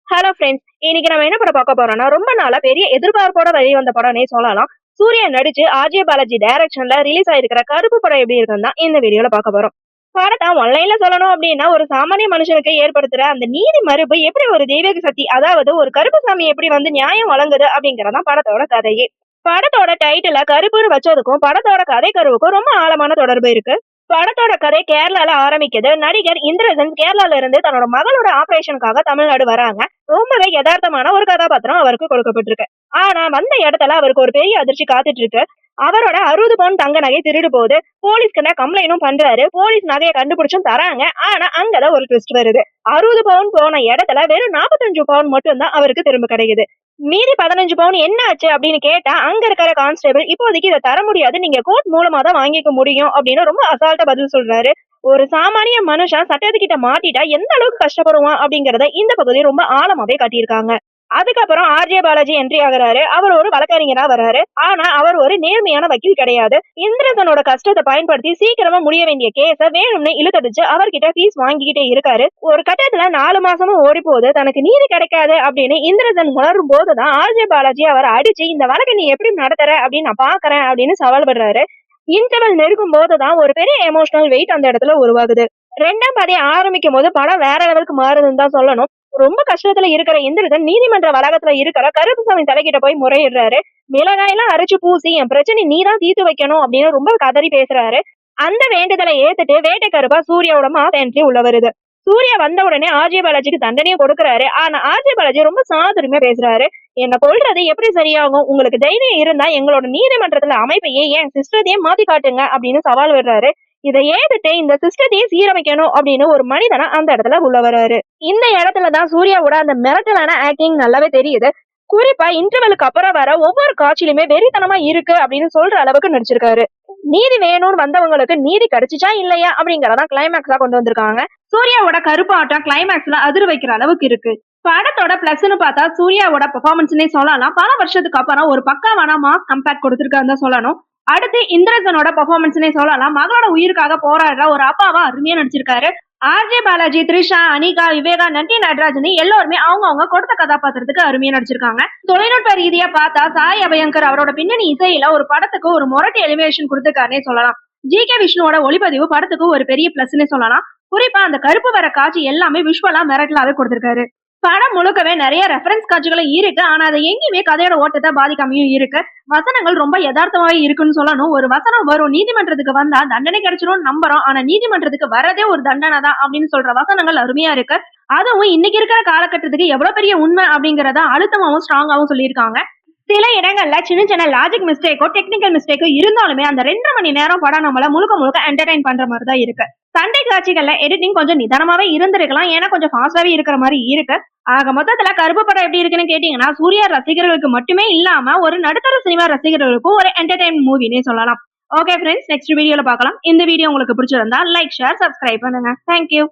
Hello friends, இன்னைக்கு நம்ம என்ன படம் பார்க்க போறோம்னா ரொம்ப நாளா பெரிய எதிர்பார்ப்போட வெளிவந்த படம்னே சொல்லலாம். சூர்யா நடிச்சு ஆர்ஜே பாலாஜி டைரக்ஷன்ல ரிலீஸ் ஆயிருக்கிற கருப்பு படம் எப்படி இருக்குன்னு தான் இந்த வீடியோல பார்க்க போறோம். படத்தை ஒன்லைன்ல சொல்லணும் அப்படின்னா ஒரு சாமானிய மனுஷனுக்கு ஏற்படுத்துற அந்த நீதி மறுப்பு எப்படி ஒரு தெய்வீக சக்தி, அதாவது ஒரு கருப்பு சாமி எப்படி வந்து நியாயம் வழங்குது அப்படிங்கறதான் படத்தோட கதையே. படத்தோட டைட்டில கருப்புன்னு வச்சதுக்கும் படத்தோட கதை கருவுக்கும் ரொம்ப ஆழமான தொடர்பு இருக்கு. படத்தோட கதை கேரளால ஆரம்பிக்குது. நடிகர் இந்திரஜன் கேரளால இருந்து தன்னோட மகளோட ஆபரேஷனுக்காக தமிழ்நாடு வராங்க. ரொம்பவே யதார்த்தமான ஒரு கதாபாத்திரம் அவருக்கு கொடுக்கப்பட்டிருக்கு. ஆனா வந்த இடத்துல அவருக்கு ஒரு பெரிய அதிர்ச்சி காத்துட்டு இருக்கு. அவரோட 60 பவுன் தங்க நகை திருடு போகுது. போலீஸ்க்கு கம்ப்ளைண்டும் பண்றாரு. போலீஸ் நகையை கண்டுபிடிச்சும் தராங்க. ஆனா அங்கதான் ஒரு ட்விஸ்ட் வருது. 60 பவுன் போன இடத்துல வெறும் 45 பவுன் மட்டும் தான் அவருக்கு திரும்ப கிடைக்குது. மீதி 15 பவுன் என்ன ஆச்சு அப்படின்னு கேட்டா அங்க இருக்கிற கான்ஸ்டபிள், இப்போதைக்கு இதை தர முடியாது, நீங்க கோர்ட் மூலமா தான் வாங்கிக்க முடியும் அப்படின்னு ரொம்ப அசால்ட்டா பதில் சொல்றாரு. ஒரு சாமானிய மனுஷன் சட்டத்துக்கிட்ட மாட்டிட்டா எந்த அளவுக்கு கஷ்டப்படுவான் அப்படிங்கறத இந்த பகுதி ரொம்ப ஆழமாவே காட்டியிருக்காங்க. அதுக்கப்புறம் ஆர்ஜே பாலாஜி என்ட்ரி ஆகுறாரு. அவர் ஒரு வழக்கறிஞரா வர்றாரு. ஆனா அவர் ஒரு நேர்மையான வக்கீல் கிடையாது. இந்திரசனோட கஷ்டத்தை பயன்படுத்தி சீக்கிரமா முடிய வேண்டிய கேஸ வேணும்னு இழுத்தடிச்சு அவர்கிட்ட ஃபீஸ் வாங்கிக்கிட்டே இருக்காரு. ஒரு கட்டத்துல 4 மாசமும் ஓடி போகுது. தனக்கு நீதி கிடைக்காது அப்படின்னு இந்திரசன் உணரும் போதுதான் ஆர்ஜே பாலாஜி அவரை அடிச்சு இந்த வழக்கை நீ எப்படி நடத்துற அப்படின்னு நான் பாக்குறேன் அப்படின்னு சவால் விடுறாரு. இன்டர்வல் நெருங்கும் போதுதான் ஒரு பெரிய எமோஷனல் வெயிட் அந்த இடத்துல உருவாகுது. 2ஆம் பாதி ஆரம்பிக்கும் போது படம் வேற லெவலுக்கு மாறுதுன்னு தான் சொல்லணும். ரொம்ப கஷ்டத்துல இருக்கிற இந்திரஜன் நீதிமன்ற வளாகத்துல இருக்கிற கருப்புசாமி தலைகிட்ட போய் முறையிடுறாரு. மிளகாயெல்லாம் அரைச்சு பூசி என் பிரச்சனை நீதான் தீர்த்து வைக்கணும் அப்படின்னு ரொம்ப கதறி பேசுறாரு. அந்த வேண்டுதலை ஏத்துட்டு வேட்டை கருப்பா சூர்யாவோட மாஸ் என்ட்ரி உள்ள வருது. சூர்யா வந்த உடனே ஆர்ஜே பாலாஜிக்கு தண்டனையும் கொடுக்கறாரு. ஆனா ஆர்ஜே பாலாஜி ரொம்ப சாதுரியமா பேசுறாரு. என்ன கொல்றது எப்படி சரியாகும், உங்களுக்கு தைரியம் இருந்தா எங்களோட நீதிமன்றத்துல அமைப்பையே ஏன் சிஸ்டத்தையே மாத்தி காட்டுங்க அப்படின்னு சவால் விடுறாரு. இதை ஏத்துட்டு இந்த சிஸ்டத்தையே சீரமைக்கணும் அப்படின்னு ஒரு மனிதனா அந்த இடத்துல உள்ள வர்றாரு. இந்த இடத்துலதான் சூர்யாவோட அந்த மிரட்டலான ஆக்டிங் நல்லாவே தெரியுது. குறிப்பா இன்டர்வலுக்கு அப்புறம் வர ஒவ்வொரு காட்சியிலுமே வெறித்தனமா இருக்கு அப்படின்னு சொல்ற அளவுக்கு நடிச்சிருக்காரு. நீதி வேணும்னு வந்தவங்களுக்கு நீதி கிடைச்சிச்சா இல்லையா அப்படிங்கறதான் கிளைமேக்ஸா கொண்டு வந்திருக்காங்க. சூர்யாவோட கருப்பு ஆட்டம் கிளைமேக்ஸ்ல அதிர வைக்கிற அளவுக்கு இருக்கு. படத்தோட பிளஸ்ன்னு பார்த்தா சூர்யாவோட பெர்ஃபார்மன்ஸ்னே சொல்லலாம். பல வருஷத்துக்கு அப்புறம் ஒரு பக்காவான மாஸ் கம்பேக்ட் கொடுத்திருக்காருன்னு தான் சொல்லணும். அடுத்து இந்திரஜனோட பெர்ஃபார்மன்ஸ்னே சொல்லலாம். மகளோட உயிருக்காக போராடுற ஒரு அப்பாவா அருமையா நடிச்சிருக்காரு. ஆர்ஜே பாலாஜி, த்ரிஷா, அனிகா, விவேகா, நட்டி நடராஜன் எல்லாருமே அவங்க கொடுத்த கதாபாத்திரத்துக்கு அருமையா நடிச்சிருக்காங்க. தொழில்நுட்ப ரீதியா பார்த்தா சாய் அபயங்கர் அவரோட பின்னணி இசையில ஒரு படத்துக்கு ஒரு மொரட்டு எலிவேஷன் கொடுத்திருக்காருன்னே சொல்லலாம். ஜி.கே. விஷ்ணுவோட ஒளிப்பதிவு படத்துக்கு ஒரு பெரிய பிளஸ்னே சொல்லலாம். குறிப்பா அந்த கருப்பு வர காட்சி எல்லாமே விஷுவலா மிரட்டலாவே கொடுத்திருக்காரு. படம் முழுக்கவே நிறைய ரெஃபரன்ஸ் காட்சிகளும் இருக்கு. ஆனா அதை எங்கேயுமே கதையோட ஓட்டத்தை பாதிக்காமையும் இருக்கு. வசனங்கள் ரொம்ப யதார்த்தமாவே இருக்குன்னு சொல்லணும். ஒரு வசனம் வரும், நீதிமன்றத்துக்கு வந்தா தண்டனை கிடைச்சிடும் நம்புறோம், ஆனா நீதிமன்றத்துக்கு வரதே ஒரு தண்டனை தான் அப்படின்னு சொல்ற வசனங்கள் அருமையா இருக்கு. அதுவும் இன்னைக்கு இருக்கிற காலகட்டத்துக்கு எவ்வளவு பெரிய உண்மை அப்படிங்கறத அழுத்தமாவும் ஸ்ட்ராங்காவும் சொல்லியிருக்காங்க. சில இடங்கள்ல சின்ன சின்ன லாஜிக் மிஸ்டேக்கோ டெக்னிக்கல் மிஸ்டேக்கோ இருந்தாலுமே அந்த 2.5 மணி நேரம் படம் நம்மள முழுக்க முழுக்க என்டர்டைன் பண்ற மாதிரி தான் இருக்கு. சண்டை காட்சிகள்ல எடிட்டிங் கொஞ்சம் நிதானமாவே இருந்திருக்கலாம், ஏன்னா கொஞ்சம் ஃபாஸ்டாவே இருக்கிற மாதிரி இருக்கு. ஆக மொத்தத்துல கருப்பு படம் எப்படி இருக்குன்னு கேட்டீங்கன்னா சூர்யா ரசிகர்களுக்கு மட்டுமே இல்லாம ஒரு நடுத்தர சினிமா ரசிகர்களுக்கும் ஒரு என்டர்டைன் மூவினே சொல்லலாம். ஓகே ஃப்ரெண்ட்ஸ், நெக்ஸ்ட் வீடியோல பார்க்கலாம். இந்த வீடியோ உங்களுக்கு பிடிச்சிருந்தா லைக், ஷேர், சப்ஸ்கிரைப் பண்ணுங்க. தேங்க்யூ.